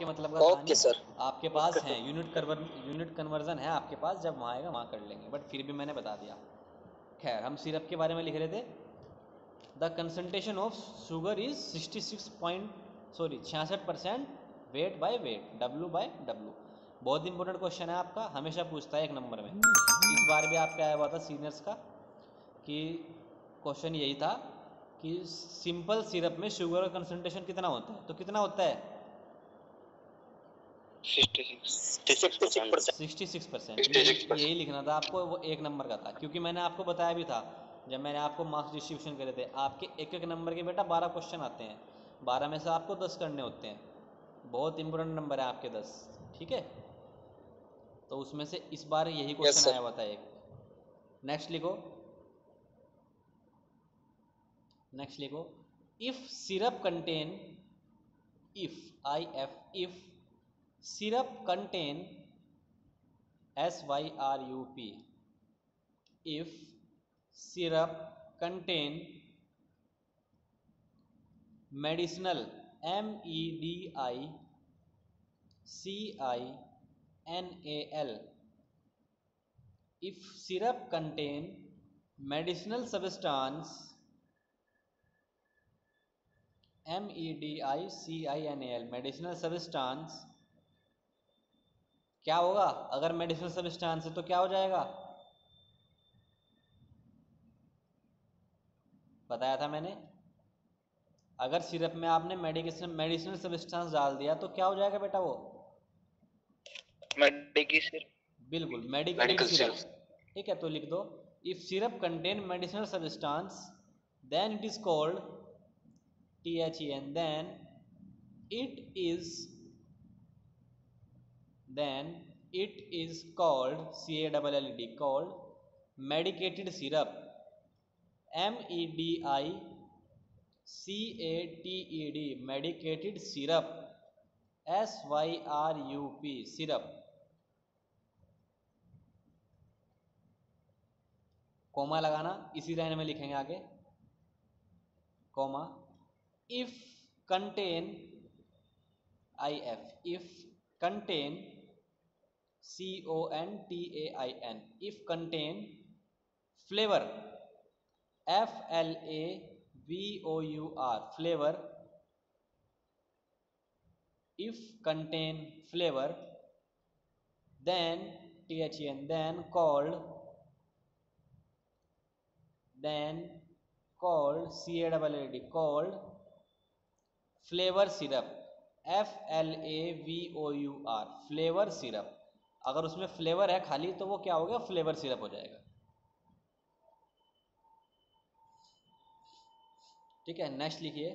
आपके मतलब का था ओके नहीं, सर। आपके पास है यूनिट कन्वर्जन है आपके पास, जब वहाँ आएगा वहाँ कर लेंगे, बट फिर भी मैंने बता दिया। खैर हम सिरप के बारे में लिख रहे थे। The concentration of sugar is 66% weight by weight, W/W। बहुत इंपॉर्टेंट क्वेश्चन है आपका, हमेशा पूछता है 1 नंबर में। इस बार भी आपका आया हुआ था सीनियर्स का कि क्वेश्चन यही था कि सिंपल सिरप में शुगर का कंसंट्रेशन कितना होता है, तो कितना होता है 66%। 66%। यही लिखना था आपको, वो 1 नंबर का था, क्योंकि मैंने आपको बताया भी था जब मैंने आपको मार्क्स डिस्ट्रीब्यूशन करे थे, आपके एक एक नंबर के बेटा 12 क्वेश्चन आते हैं, 12 में से आपको 10 करने होते हैं। बहुत इंपॉर्टेंट नंबर है आपके 10, ठीक है। तो उसमें से इस बार यही यस क्वेश्चन आया सर। हुआ था एक। नेक्स्ट लिखो, नेक्स्ट लिखो, if syrup contain, if syrup contain SYRUP, if syrup contain medicinal MEDICINAL, if syrup contain medicinal substance MEDICINAL, medicinal substance, क्या होगा अगर मेडिसिनल सब्सटेंस है तो क्या हो जाएगा, बताया था मैंने। अगर सिरप में आपने मेडिसिनल सब्सटेंस डाल दिया तो क्या हो जाएगा बेटा, वो मेडिकेशन। बिल्कुल मेडिकेटेड सिरप, ठीक है। तो लिख दो, if syrup contain medicinal substance then it is called THEN, it is then it is called CALLED, called medicated syrup, MEDICATED, medicated syrup, SYRUP, syrup। Comma लगाना, इसी लाइन में लिखेंगे आगे, comma. If contain IF, if contain CONTAIN, if contain flavor, FLAVOUR, flavor, if contain flavor, then THEN, then called CALLED, called flavour syrup, FLAVOUR, flavour syrup. अगर उसमें flavour है खाली तो वो क्या हो गया, फ्लेवर सिरप हो जाएगा, ठीक है। नेक्स्ट लिखिए,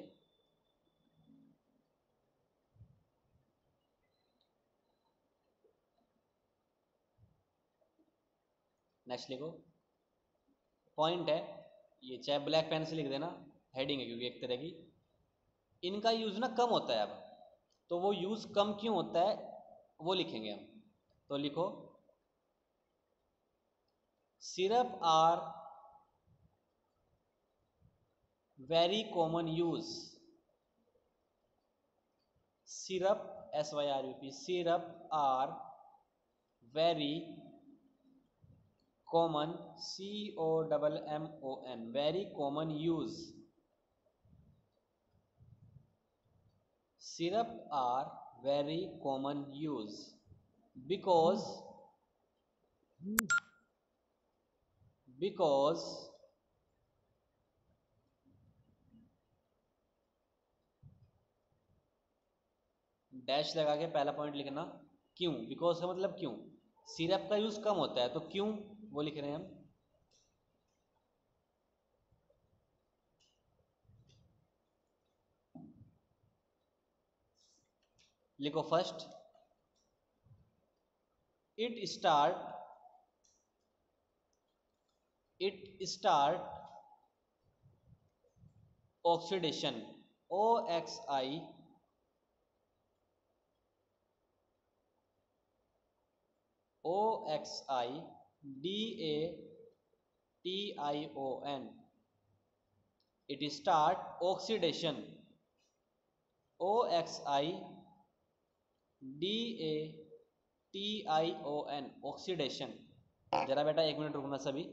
नेक्स्ट लिखो, पॉइंट है ये, चाहे ब्लैक पेन से लिख देना, हेडिंग है क्योंकि एक तरह की। इनका यूज़ ना कम होता है अब, तो वो यूज़ कम क्यों होता है वो लिखेंगे हम। तो लिखो, syrup are very common use, syrup, SYRUP, syrup are very common, COMMON, very common use, syrup are very common use because dash लगा के पहला पॉइंट लिखना, क्यों, बिकॉज का मतलब क्यों, सिरप का यूज कम होता है तो क्यों वो लिख रहे हैं हम। लिखो first, it start oxidation, OXIDATION, it start oxidation, OXIDATION, DATION, oxidation. जरा बेटा 1 मिनट रुकना सभी।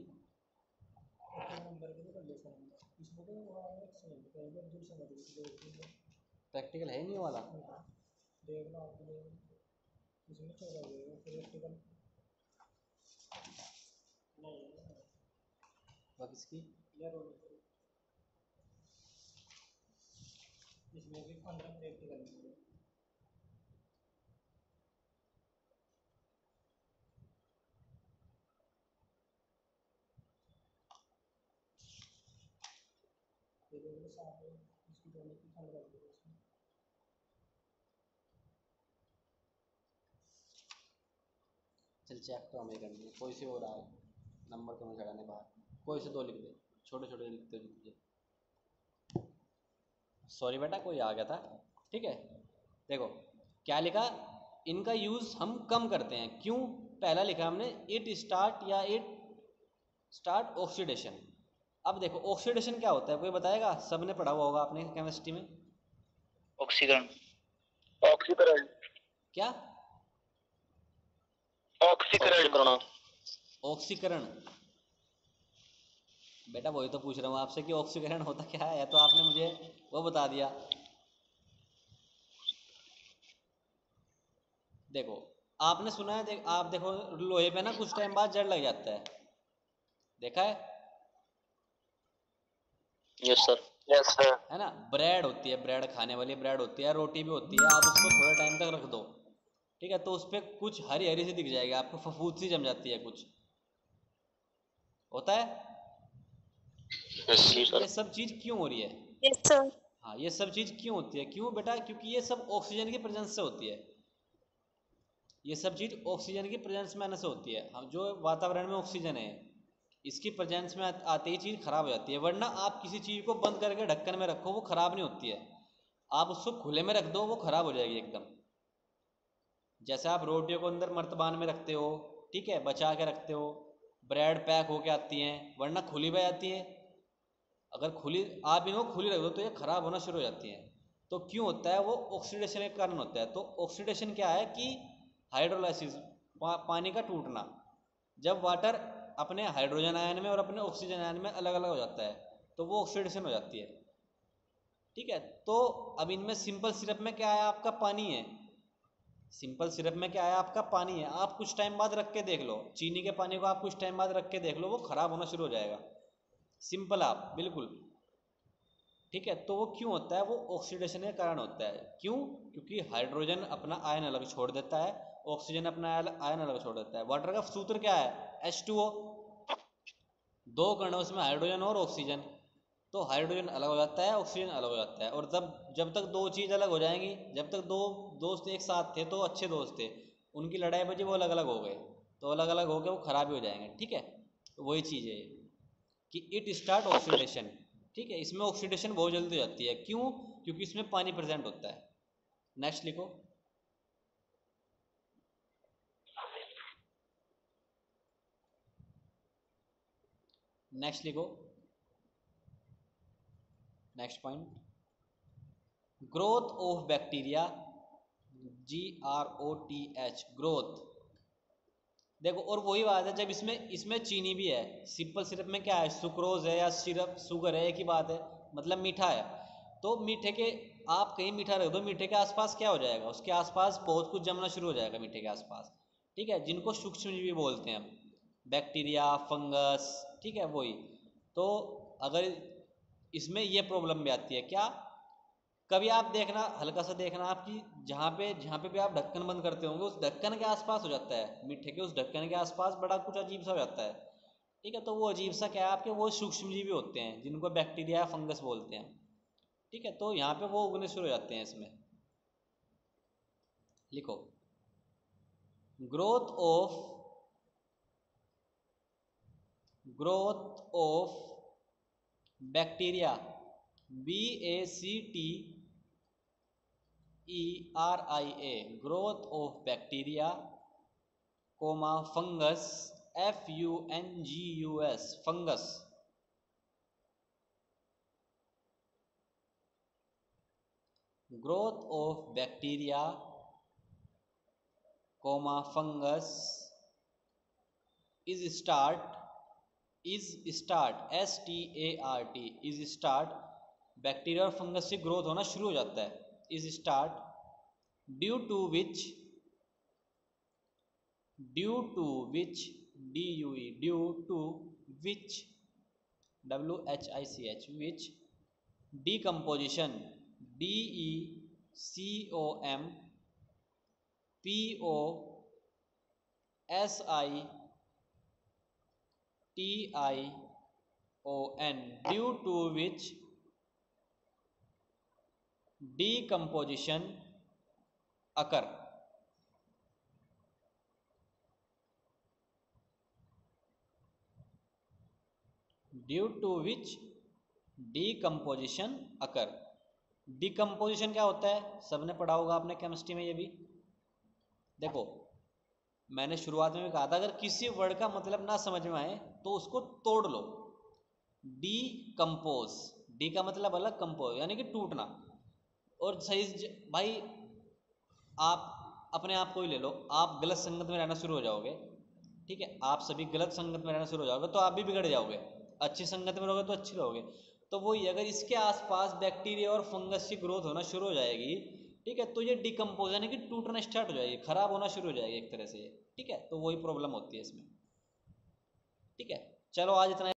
प्रैक्टिकल है नहीं वाला। किसकी इसमें भी 15 प्रैक्टिकल है। चल चेक तो हमें करनी है, कोई से हो रहा है नंबर तो मैं चढ़ाने बाहर, कोई से 2 लिख दे, छोटे छोटे लिखते लिखते। सॉरी बेटा कोई आ गया था। ठीक है, देखो क्या लिखा, इनका यूज़ हम कम करते हैं। क्यों? पहला लिखा हमने इट स्टार्ट ऑक्सीडेशन। अब देखो ऑक्सीडेशन क्या होता है, कोई बताएगा? सबने पढ़ा हुआ होगा आपने केमिस्ट्री में। ऑक्सीकरण। ऑक्सीकरण क्या? ऑक्सीकरण। ऑक्सीकरण। बेटा वही तो पूछ रहा हूँ आपसे कि ऑक्सीकरण होता क्या है, तो आपने मुझे वो बता दिया। देखो आपने सुना है, आप देखो लोहे पे ना कुछ टाइम बाद जड़ लग जाता है, देखा है? Yes sir. Yes sir. है ना, ब्रेड होती है, ब्रेड खाने वाली ब्रेड होती है, रोटी भी होती है, आप उसको थोड़े टाइम तक रख दो, ठीक है, तो उस पर कुछ हरी हरी सी दिख जाएगी आपको, फफूंद सी जम जाती है, कुछ होता है। ये सब चीज़ क्यों हो रही है? Yes sir. हाँ, ये सब चीज़ क्यों होती है? क्यों बेटा? क्योंकि ये सब ऑक्सीजन की प्रेजेंस से होती है। ये सब चीज़ ऑक्सीजन की प्रेजेंस में आने से होती है। हम जो वातावरण में ऑक्सीजन है, इसकी प्रेजेंस में आते ही चीज़ खराब हो जाती है। वरना आप किसी चीज़ को बंद करके ढक्कन में रखो, वो खराब नहीं होती है। आप उसको खुले में रख दो, वो खराब हो जाएगी एकदम। जैसे आप रोटियों को अंदर मर्तबान में रखते हो, ठीक है, बचा के रखते हो, ब्रेड पैक होके आती हैं, वरना खुली बह जाती है। अगर खुली, आप इनको खुली रख दो तो ये खराब होना शुरू हो जाती हैं। तो क्यों होता है? वो ऑक्सीडेशन के कारण होता है। तो ऑक्सीडेशन क्या है कि हाइड्रोलाइसिस, पानी का टूटना। जब वाटर अपने हाइड्रोजन आयन में और अपने ऑक्सीजन आयन में अलग अलग हो जाता है, तो वो ऑक्सीडेशन हो जाती है। ठीक है, तो अब इनमें सिंपल सिरप में क्या है? आपका पानी है। सिंपल सिरप में क्या है? आपका पानी है। आप कुछ टाइम बाद रख के देख लो, चीनी के पानी को आप कुछ टाइम बाद रख के देख लो, वो खराब होना शुरू हो जाएगा। सिंपल, आप बिल्कुल। ठीक है, तो वो क्यों होता है? वो ऑक्सीडेशन के कारण होता है। क्यों? क्योंकि हाइड्रोजन अपना आयन अलग छोड़ देता है, ऑक्सीजन अपना आयन अलग छोड़ देता है। वाटर का सूत्र क्या है? H2O। 2 कण है उसमें, हाइड्रोजन और ऑक्सीजन। तो हाइड्रोजन अलग हो जाता है, ऑक्सीजन अलग हो जाता है। और जब तक 2 चीज़ अलग हो जाएंगी, जब तक 2 दोस्त एक साथ थे तो अच्छे दोस्त थे, उनकी लड़ाई बजी, वो अलग अलग हो गए, तो अलग अलग हो गए, वो खराब ही हो जाएंगे। ठीक है, तो वही चीज़ है कि इट स्टार्ट ऑक्सीडेशन। ठीक है, इसमें ऑक्सीडेशन बहुत जल्दी हो जाती है। क्यों? क्योंकि इसमें पानी प्रेजेंट होता है। नेक्स्ट लिखो। नेक्स्ट लिखो, next point, growth of bacteria, GROTH, growth. देखो, और वही बात है, जब इसमें चीनी भी है, सिंपल सिरप में क्या है? सुक्रोज है या सिरप शुगर है, एक ही बात है, मतलब मीठा है। तो मीठे के, आप कहीं मीठा रख दो, मीठे के आसपास क्या हो जाएगा? उसके आसपास बहुत कुछ जमना शुरू हो जाएगा मीठे के आसपास। ठीक है, जिनको सूक्ष्मजीवी बोलते हैं हम, बैक्टीरिया, फंगस। ठीक है, वही। तो अगर इसमें ये प्रॉब्लम भी आती है क्या? कभी आप देखना, हल्का सा देखना, आपकी जहाँ पे भी आप ढक्कन बंद करते होंगे, उस ढक्कन के आसपास हो जाता है, मीठे के उस ढक्कन के आसपास बड़ा कुछ अजीब सा हो जाता है। ठीक है, तो वो अजीब सा क्या है? आपके वो सूक्ष्मजीवी होते हैं, जिनको बैक्टीरिया या फंगस बोलते हैं। ठीक है, तो यहाँ पे वो उगने शुरू हो जाते हैं इसमें। लिखो, growth of bacteria, BACTERIA, growth of bacteria, comma fungus, FUNGUS, fungus. Growth of bacteria, comma fungus is start START is start bacteria और फंगस से ग्रोथ होना शुरू हो जाता है, is start due to which due to which which decomposition DECOMPOSITION due to which decomposition occur. Due to which decomposition occur. Decomposition क्या होता है, सबने पढ़ा होगा आपने केमिस्ट्री में ये भी। देखो मैंने शुरुआत में भी कहा था, अगर किसी वर्ड का मतलब ना समझ में आए तो उसको तोड़ लो। डीकम्पोज, डी का मतलब अलग, कंपोज यानी कि टूटना। और सही भाई आप अपने आप को ही ले लो, आप गलत संगत में रहना शुरू हो जाओगे, ठीक है, आप सभी गलत संगत में रहना शुरू हो जाओगे तो आप भी बिगड़ जाओगे। अच्छी संगत में रहोगे तो अच्छे रहोगे। तो वही अगर इसके आसपास बैक्टीरिया और फंगस की ग्रोथ होना शुरू हो जाएगी, ठीक है, तो ये डिकम्पोज यानी कि टूटना स्टार्ट हो जाएगी, खराब होना शुरू हो जाएगी एक तरह से ये, ठीक है। तो वही प्रॉब्लम होती है इसमें, ठीक है। चलो आज इतना